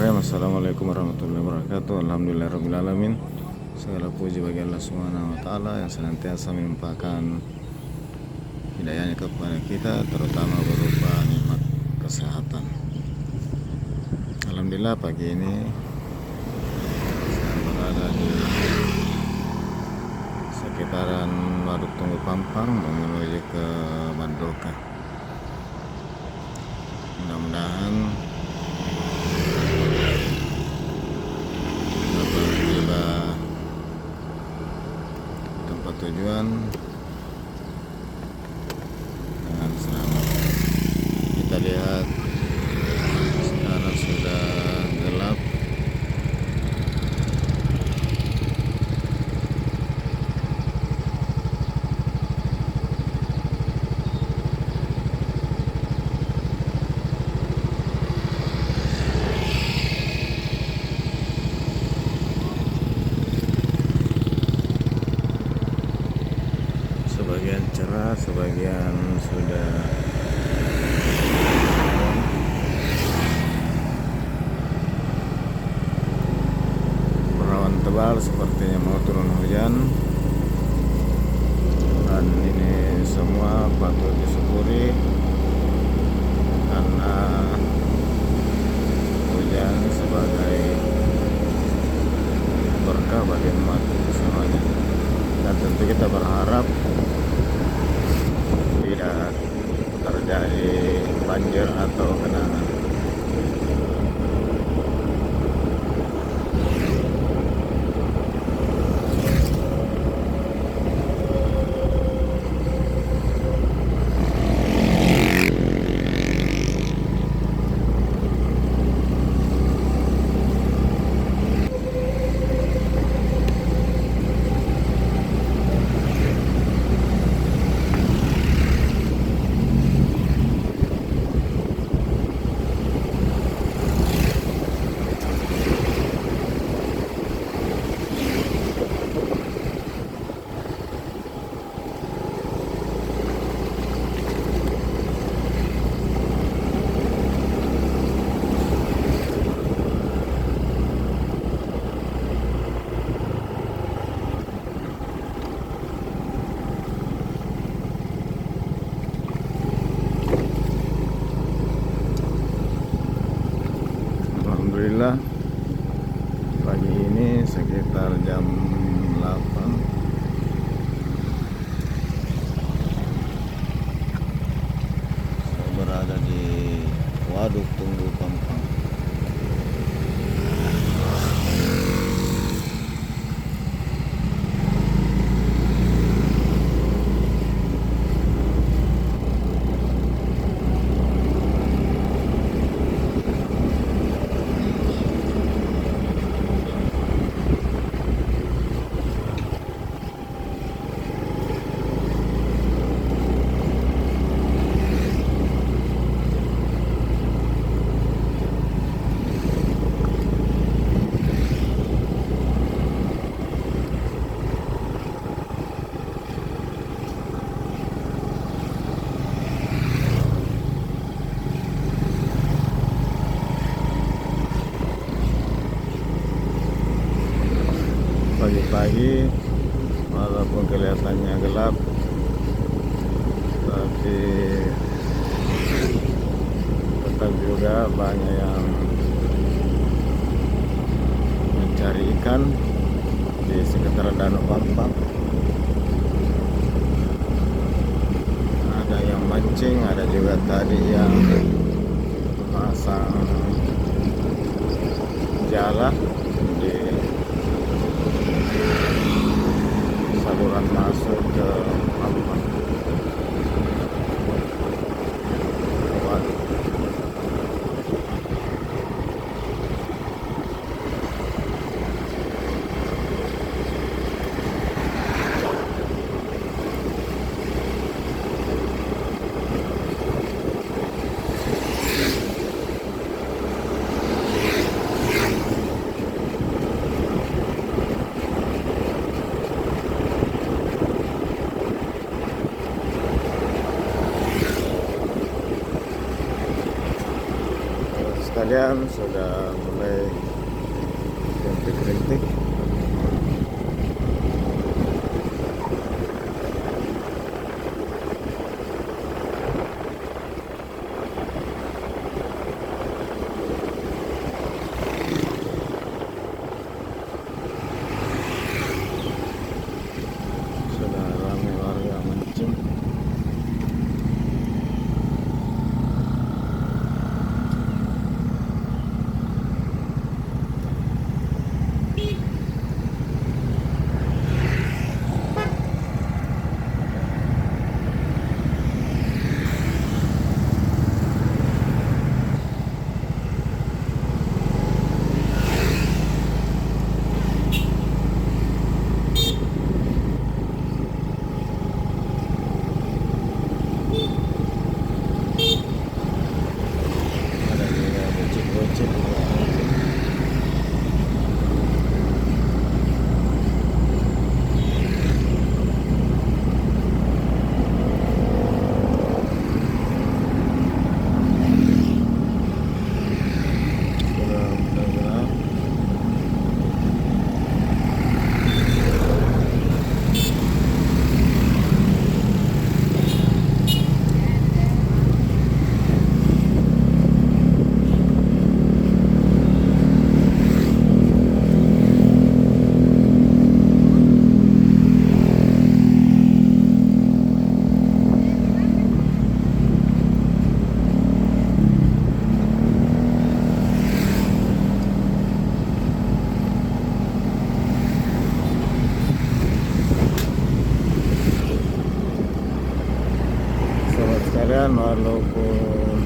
Bismillahirrahmanirrahim. Assalamualaikum warahmatullahi wabarakatuh. Alhamdulillahirrahmanirrahim. Segala puji bagi Allah Subhanahu wa Ta'ala yang senantiasa melimpahkan hidayahnya kepada kita, terutama berupa nikmat kesehatan. Alhamdulillah pagi ini saya berada di sekitaran Waduk Tunggu Pampang menuju ke Mandalika. Mudah-mudahan tiba tempat tujuan dengan selamat. Kita lihat sekarang sudah gelap. Sebagian cerah, sebagian sudah berawan tebal, sepertinya mau turun hujan. Dan ini semua patut disyukuri karena hujan sebagai berkah bagi umat semuanya. Dan tentu kita berharap tidak terjadi banjir atau genangan. Alhamdulillah pagi ini sekitar jam 8 saya berada di Waduk Tunggu Pampang. Pagi-pagi walaupun kelihatannya gelap, tapi tetap juga banyak yang mencari ikan di sekitar Danau Pampang. Ada yang mancing, ada juga tadi yang pasang jala di saluran masuk ke Pampang. sekalian, sudah mulai rintik-rintik. Sudah ramai warga mancing. Ada juga bocil-bocil juga mancing. Sudah mulai gelap. Sobat sekalian, walaupun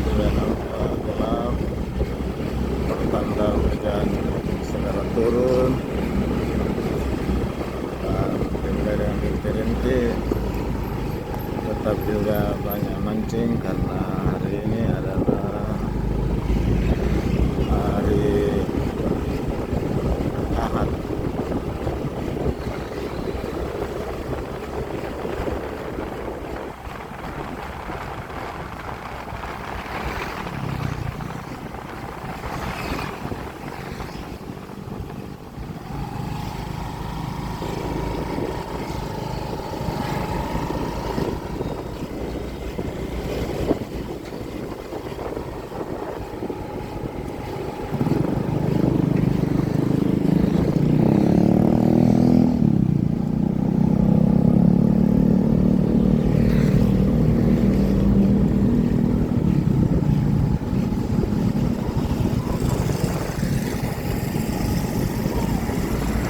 sudah nampak gelap, pertanda hujan segera turun, dan dimulai dengan rintik-rintik, tetap juga banyak mancing karena hari ini adalah hari Ahad.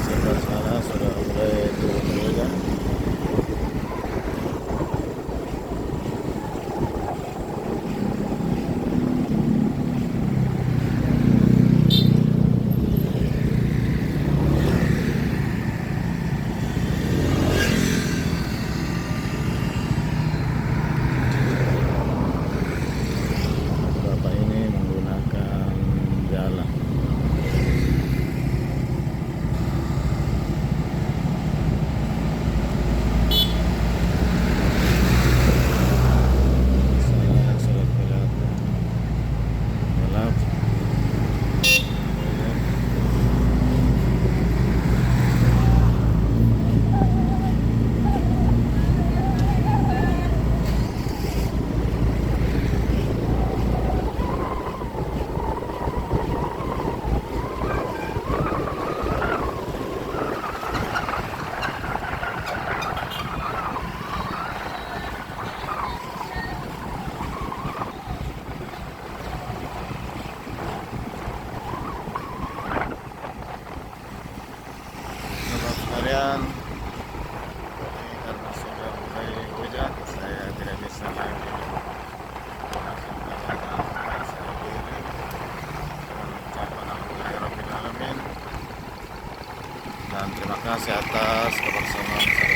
Sebelah sana sudah mulai turun hujan. Bapak ini menggunakan jalan. Sana sudah kelihatan gelap. Sobat sekalian, ini karena sudah mulai hujan, saya tidak bisa lagi melaksanakan apa saya diri. Mengucapkan alhamdulillahirabbil alamin dan terima kasih atas kebersamaan.